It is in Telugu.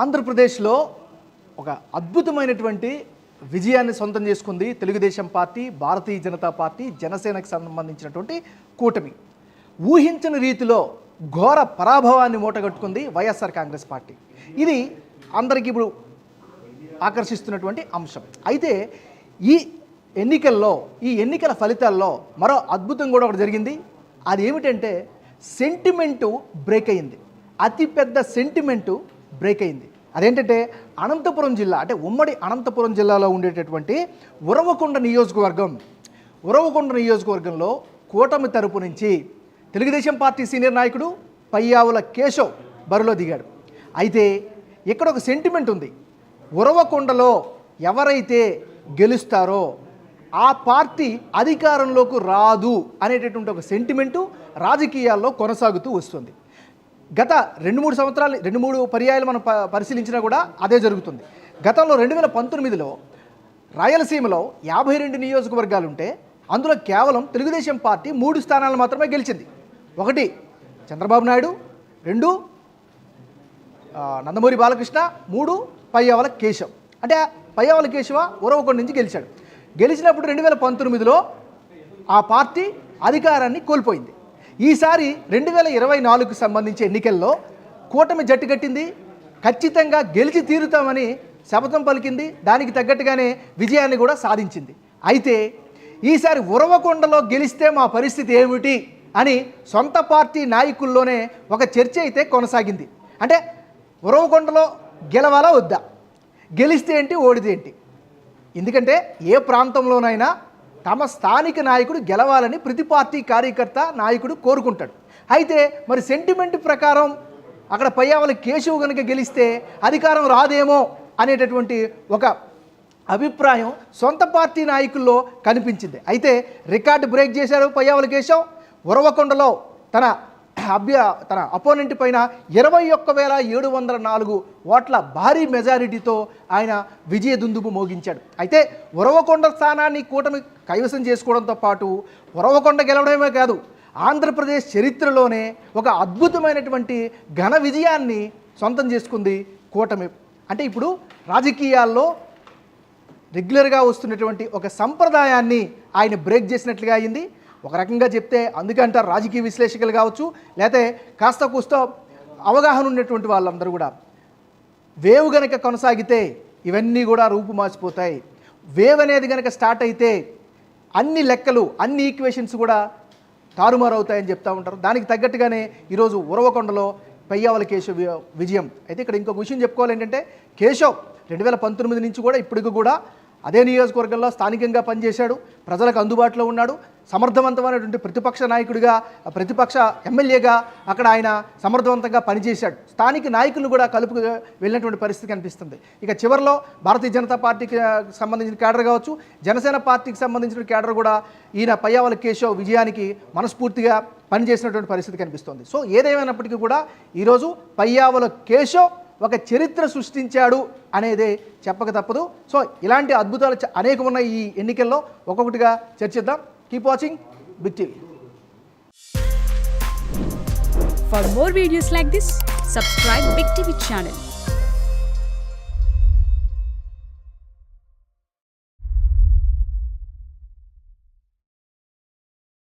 ఆంధ్రప్రదేశ్లో ఒక అద్భుతమైనటువంటి విజయాన్ని సొంతం చేసుకుంది తెలుగుదేశం పార్టీ, భారతీయ జనతా పార్టీ, జనసేనకు సంబంధించినటువంటి కూటమి. ఊహించని రీతిలో ఘోర పరాభవాన్ని మూటగట్టుకుంది వైఎస్ఆర్ కాంగ్రెస్ పార్టీ. ఇది అందరికీ ఇప్పుడు ఆకర్షిస్తున్నటువంటి అంశం. అయితే ఈ ఎన్నికల ఫలితాల్లో మరో అద్భుతం కూడా ఒకటి జరిగింది. అది ఏమిటంటే సెంటిమెంటు బ్రేక్ అయింది. అతిపెద్ద సెంటిమెంటు బ్రేక్ అయింది. అదేంటంటే అనంతపురం జిల్లా, అంటే ఉమ్మడి అనంతపురం జిల్లాలో ఉండేటటువంటి ఉరవకొండ నియోజకవర్గంలో కూటమి తరపు నుంచి తెలుగుదేశం పార్టీ సీనియర్ నాయకుడు పయ్యావుల కేశవ్ బరిలో దిగాడు. అయితే ఇక్కడ ఒక సెంటిమెంట్ ఉంది. ఉరవకొండలో ఎవరైతే గెలుస్తారో ఆ పార్టీ అధికారంలోకి రాదు అనేటటువంటి ఒక సెంటిమెంటు రాజకీయాల్లో కొనసాగుతూ వస్తుంది. గత 2-3 పర్యాయాలు మనం పరిశీలించినా కూడా అదే జరుగుతుంది. గతంలో 2019లో రాయలసీమలో 52 నియోజకవర్గాలు ఉంటే అందులో కేవలం తెలుగుదేశం పార్టీ 3 స్థానాలు మాత్రమే గెలిచింది. 1 చంద్రబాబు నాయుడు, 2 నందమూరి బాలకృష్ణ, 3 పయ్యావుల కేశవ్. అంటే పయ్యావుల కేశవ ఉరవకొండ నుంచి గెలిచాడు. గెలిచినప్పుడు 2019లో ఆ పార్టీ అధికారాన్ని కోల్పోయింది. ఈసారి 2024కు సంబంధించి ఎన్నికల్లో కూటమి జట్టు కట్టింది. ఖచ్చితంగా గెలిచి తీరుతామని శపథం పలికింది. దానికి తగ్గట్టుగానే విజయాన్ని కూడా సాధించింది. అయితే ఈసారి ఉరవకొండలో గెలిస్తే మా పరిస్థితి ఏమిటి అని సొంత పార్టీ నాయకుల్లోనే ఒక చర్చ అయితే కొనసాగింది. అంటే ఉరవకొండలో గెలవాలా వద్దా, గెలిస్తే ఏంటి, ఓడితే ఏంటి? ఎందుకంటే ఏ ప్రాంతంలోనైనా తమ స్థానిక నాయకుడు గెలవాలని ప్రతి పార్టీ కార్యకర్త నాయకుడు కోరుకుంటాడు. అయితే మరి సెంటిమెంట్ ప్రకారం అక్కడ పయ్యావుల కేశవ్ కనుక గెలిస్తే అధికారం రాదేమో అనేటటువంటి ఒక అభిప్రాయం సొంత పార్టీ నాయకుల్లో కనిపించింది. అయితే రికార్డు బ్రేక్ చేశారు పయ్యావుల కేశవ్. ఉరవకొండలో తన అపోనెంట్ పైన 21,704 ఓట్ల భారీ మెజారిటీతో ఆయన విజయ దుందుబు మోగించాడు. అయితే ఉరవకొండ స్థానాన్ని కూటమి కైవసం చేసుకోవడంతో పాటు ఉరవకొండ గెలవడమే కాదు, ఆంధ్రప్రదేశ్ చరిత్రలోనే ఒక అద్భుతమైనటువంటి ఘన విజయాన్ని సొంతం చేసుకుంది కూటమి. అంటే ఇప్పుడు రాజకీయాల్లో రెగ్యులర్గా వస్తున్నటువంటి ఒక సంప్రదాయాన్ని ఆయన బ్రేక్ చేసినట్లుగా అయింది. ఒక రకంగా చెప్తే అందుకంటారు రాజకీయ విశ్లేషకులు కావచ్చు, లేకపోతే కాస్త కూస్త అవగాహన ఉన్నటువంటి వాళ్ళందరూ కూడా వేవ్ కనుక కొనసాగితే ఇవన్నీ కూడా రూపుమాసిపోతాయి. వేవ్ అనేది కనుక స్టార్ట్ అయితే అన్ని లెక్కలు, అన్ని ఈక్వేషన్స్ కూడా తారుమారవుతాయని చెప్తూ ఉంటారు. దానికి తగ్గట్టుగానే ఈరోజు ఉరవకొండలో పయ్యావుల కేశవ్ విజయం. అయితే ఇక్కడ ఇంకొక విషయం చెప్పుకోవాలి. ఏంటంటే కేశవ్ 2019 నుంచి కూడా ఇప్పటికి కూడా అదే నియోజకవర్గంలో స్థానికంగా పనిచేశాడు. ప్రజలకు అందుబాటులో ఉన్నాడు. సమర్థవంతమైనటువంటి ప్రతిపక్ష నాయకుడిగా, ప్రతిపక్ష ఎమ్మెల్యేగా అక్కడ ఆయన సమర్థవంతంగా పనిచేశాడు. స్థానిక నాయకులను కూడా కలుపు వెళ్ళినటువంటి పరిస్థితి కనిపిస్తుంది. ఇక చివరిలో భారతీయ జనతా పార్టీకి సంబంధించిన క్యాడర్ కావచ్చు, జనసేన పార్టీకి సంబంధించిన క్యాడర్ కూడా ఈయన పయ్యావుల కేశవ్ విజయానికి మనస్ఫూర్తిగా పనిచేసినటువంటి పరిస్థితి కనిపిస్తుంది. సో ఏదేమైనప్పటికీ కూడా ఈరోజు పయ్యావుల కేశవ్ ఒక చరిత్ర సృష్టించాడు అనేదే చెప్పక తప్పదు. సో ఇలాంటి అద్భుతాలు అనేకం ఉన్న ఈ ఎన్నికల్లో ఒక్కొక్కటిగా చర్చిద్దాం. Keep watching Big TV. For more videos like this, subscribe Big TV channel.